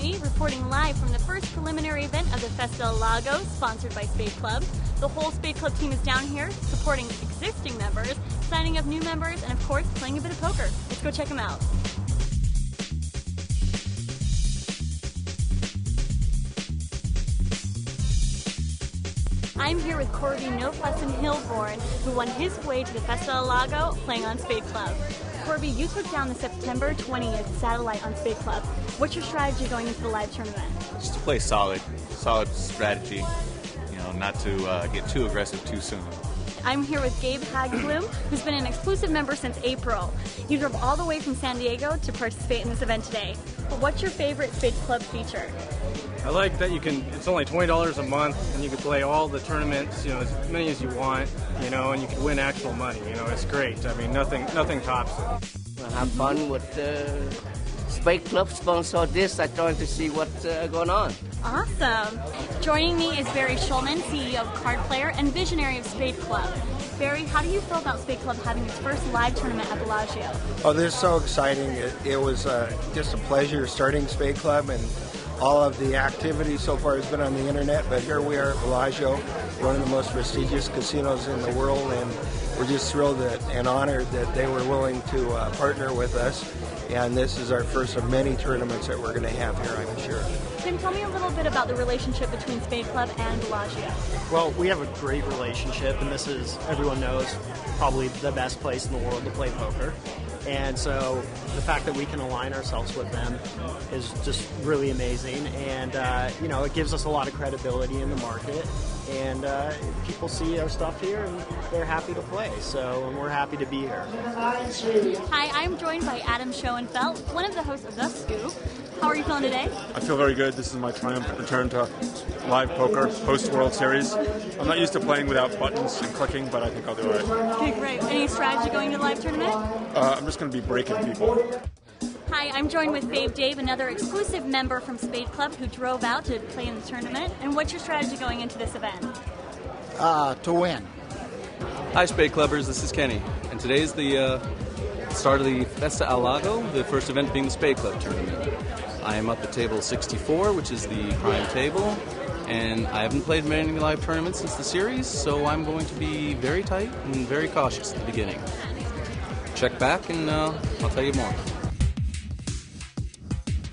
Kenny, reporting live from the first preliminary event of the Festa Lago, sponsored by SpadeClub. The whole SpadeClub team is down here, supporting existing members, signing up new members, and of course, playing a bit of poker. Let's go check them out. I'm here with Corby No Fuss and Hilborn, who won his way to the Festa Lago playing on SpadeClub. Corby, you took down the September 20th satellite on SpadeClub. What's your strategy going into the live tournament? Just to play solid strategy. Not to get too aggressive too soon. I'm here with Gabe Hagbloom, who's been an exclusive member since April. You drove all the way from San Diego to participate in this event today. What's your favorite SpadeClub feature? I like that it's only $20 a month and you can play all the tournaments, as many as you want, and you can win actual money, it's great. I mean, nothing tops it. I have fun with SpadeClub sponsor this. I trying to see what's going on. Awesome. Joining me is Barry Schulman, CEO of Card Player and visionary of SpadeClub. Barry, how do you feel about SpadeClub having its first live tournament at Bellagio? Oh, this is so exciting. It was just a pleasure starting SpadeClub, and all of the activity so far has been on the internet, but here we are at Bellagio, one of the most prestigious casinos in the world, and we're just thrilled and honored that they were willing to partner with us. And this is our first of many tournaments that we're going to have here, I'm sure. Tim, tell me a little bit about the relationship between SpadeClub and Bellagio. Well, we have a great relationship, and this is, everyone knows, probably the best place in the world to play poker. And so the fact that we can align ourselves with them is just really amazing. And, it gives us a lot of credibility in the market. And people see our stuff here and they're happy to play. And we're happy to be here. Hi, I'm joined by Adam Schoenfeld, one of the hosts of The Scoop. How are you feeling today? I feel very good. This is my triumphant return to live poker post-World Series. I'm not used to playing without buttons and clicking, but I think I'll do it. Okay, great. Any strategy going to the live tournament? I'm just going to be breaking people. Hi, I'm joined with Fave Dave, another exclusive member from SpadeClub who drove out to play in the tournament. And what's your strategy going into this event? To win. Hi, SpadeClubbers. This is Kenny. And today's the start of the Festa al Lago, the first event being the SpadeClub tournament. I am up at table 64, which is the prime table, and I haven't played many live tournaments since the series, so I'm going to be very tight and very cautious at the beginning. Check back and I'll tell you more.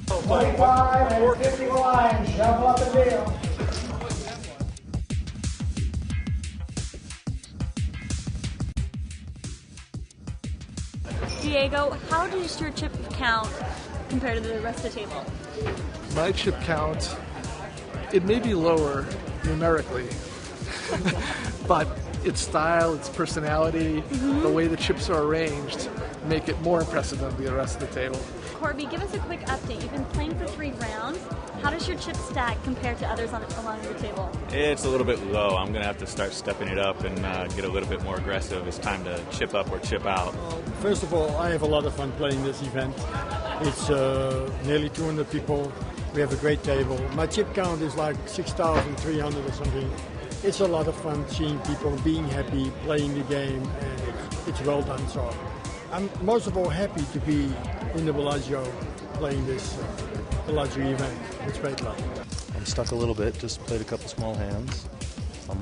25 and 50 lines, shuffle up the deal. Diego, how does your chip count compared to the rest of the table? My chip count, it may be lower numerically, but its style, its personality, the way the chips are arranged make it more impressive than the rest of the table. Corby, give us a quick update. You've been playing for 3 rounds. How does your chip stack compare to others along your table? It's a little bit low. I'm going to have to start stepping it up and get a little bit more aggressive. It's time to chip up or chip out. First of all, I have a lot of fun playing this event. It's nearly 200 people. We have a great table. My chip count is like 6,300 or something. It's a lot of fun seeing people being happy, playing the game, and it's well done. So I'm most of all happy to be in the Bellagio playing this Bellagio event with SpadeClub. I'm stuck a little bit, just played a couple small hands.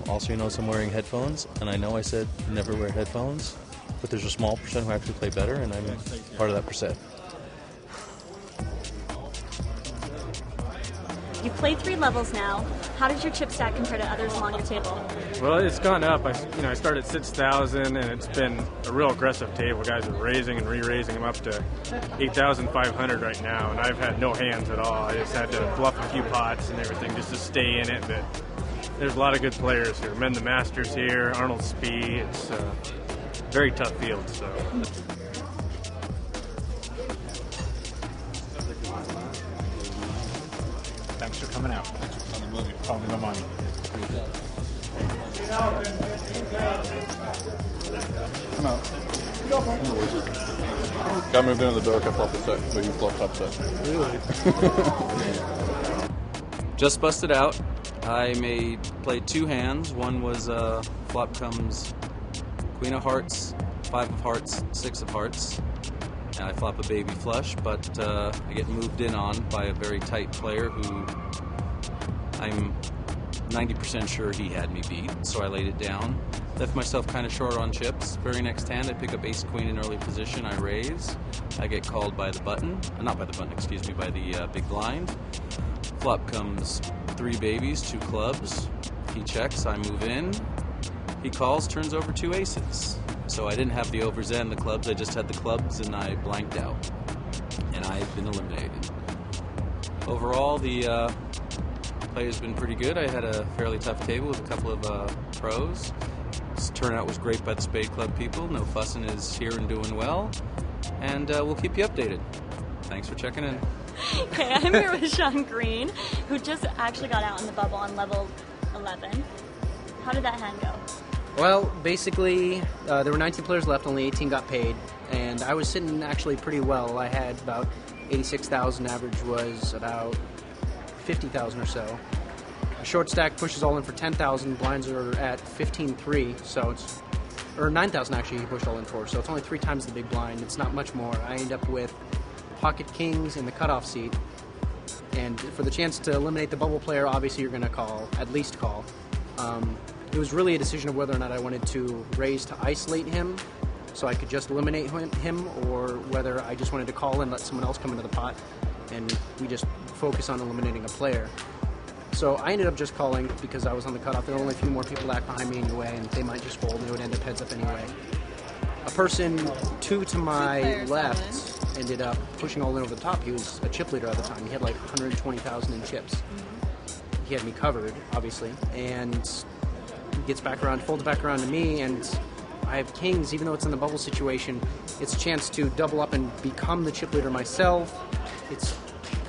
Also, you notice I'm wearing headphones, and I know I said never wear headphones, but there's a small percent who actually play better, and I'm part of that percent. You've played 3 levels now. How does your chip stack compare to others along your table? Well, it's gone up. I started at 6,000, and it's been a real aggressive table. Guys are raising and re-raising them up to 8,500 right now, and I've had no hands at all. I just had to bluff a few pots and everything just to stay in it. But there's a lot of good players here. Men the Masters here, Arnold Spee. It's a very tough field. So. Thanks for coming out. Thanks for coming the money. Come out. Got moved into the door, kept off the set, but you flopped up set. Really? Just busted out. I played 2 hands. One was flop comes Queen of Hearts, 5 of Hearts, 6 of Hearts. and I flop a baby flush, but I get moved in on by a very tight player who I'm 90% sure he had me beat, so I laid it down. Left myself kind of short on chips. Very next hand, I pick up ace-queen in early position, I raise. I get called by the button, not by the button, excuse me, by the big blind. Flop comes 3 babies, 2 clubs. He checks, I move in. He calls, turns over 2 aces. So I didn't have the overs and the clubs, I just had the clubs and I blanked out. And I've been eliminated. Overall, the play has been pretty good. I had a fairly tough table with a couple of pros. This turnout was great by the SpadeClub people. No Fussin' is here and doing well. And we'll keep you updated. Thanks for checking in. Okay, I'm here with Sean Green, who just actually got out in the bubble on level 11. How did that hand go? Well, basically, there were 19 players left, only 18 got paid, and I was sitting actually pretty well. I had about 86,000, average was about 50,000 or so. A short stack pushes all in for 10,000, blinds are at 15.3, so it's, or 9,000 actually he pushed all in for, so it's only 3 times the big blind. It's not much more. I end up with pocket kings in the cutoff seat, and for the chance to eliminate the bubble player, obviously you're going to call, at least call. It was really a decision of whether or not I wanted to raise to isolate him so I could just eliminate him, or whether I just wanted to call and let someone else come into the pot and we just focus on eliminating a player. So I ended up just calling because I was on the cutoff. There were only a few more people back behind me anyway, and they might just fold and it would end up heads up anyway. A person 2 to my left ended up pushing all in over the top. He was a chip leader at the time. He had like 120,000 in chips. He had me covered, obviously, and gets back around, folds back around to me, and I have kings. Even though it's in the bubble situation, it's a chance to double up and become the chip leader myself. It's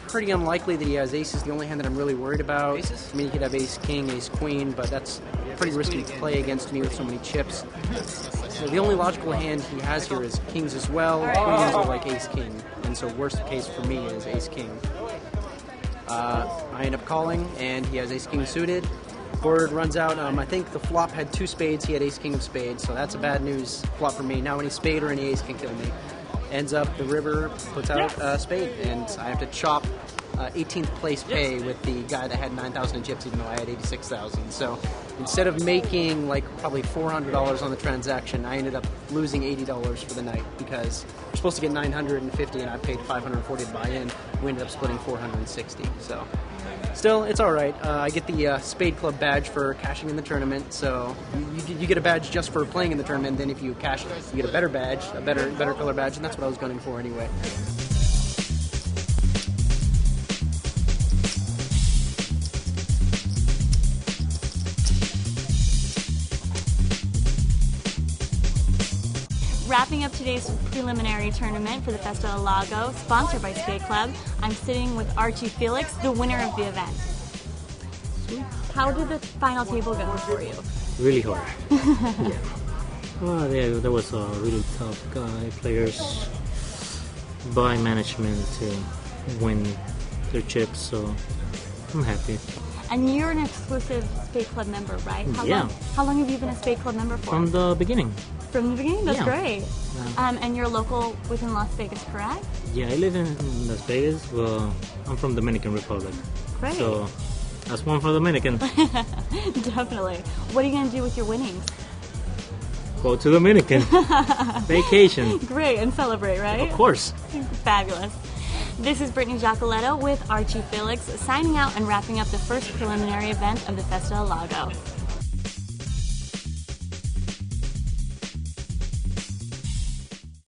pretty unlikely that he has aces. The only hand that I'm really worried about. Aces? I mean, he could have ace king, ace queen, but that's pretty risky to play against me with so many chips. So the only logical hand he has here is kings as well. Queens are like ace king, and so worst case for me is ace king. I end up calling, and he has ace king suited. Board runs out. I think the flop had 2 spades. He had ace king of spades, so that's a bad news flop for me. Now any spade or any ace can kill me. Ends up the river puts out spade, and I have to chop 18th place pay with the guy that had 9,000 in chips, even though I had 86,000. So instead of making like probably $400 on the transaction, I ended up losing $80 for the night because we're supposed to get 950 and I paid 540 to buy in. We ended up splitting 460. So still, it's all right. I get the SpadeClub badge for cashing in the tournament. So you get a badge just for playing in the tournament. Then if you cash, you get a better badge, a better color badge, and that's what I was gunning for anyway. Wrapping up today's preliminary tournament for the Festa Lago, sponsored by SpadeClub, I'm sitting with Archie Felix, the winner of the event. How did the final table go for you? Really hard. Yeah. Well, yeah, there was a really tough players by management to win their chips, so I'm happy. And you're an exclusive SpadeClub member, right? How long have you been a SpadeClub member for? From the beginning. From the beginning? That's great. Yeah. And you're local within Las Vegas, correct? Yeah, I live in Las Vegas. Well, I'm from Dominican Republic. Great. So that's one for Dominican. Definitely. What are you going to do with your winnings? Go to Dominican. Vacation. Great, and celebrate, right? Of course. Fabulous. This is Brittany Giacoletto with Archie Felix, signing out and wrapping up the first preliminary event of the Festa Lago.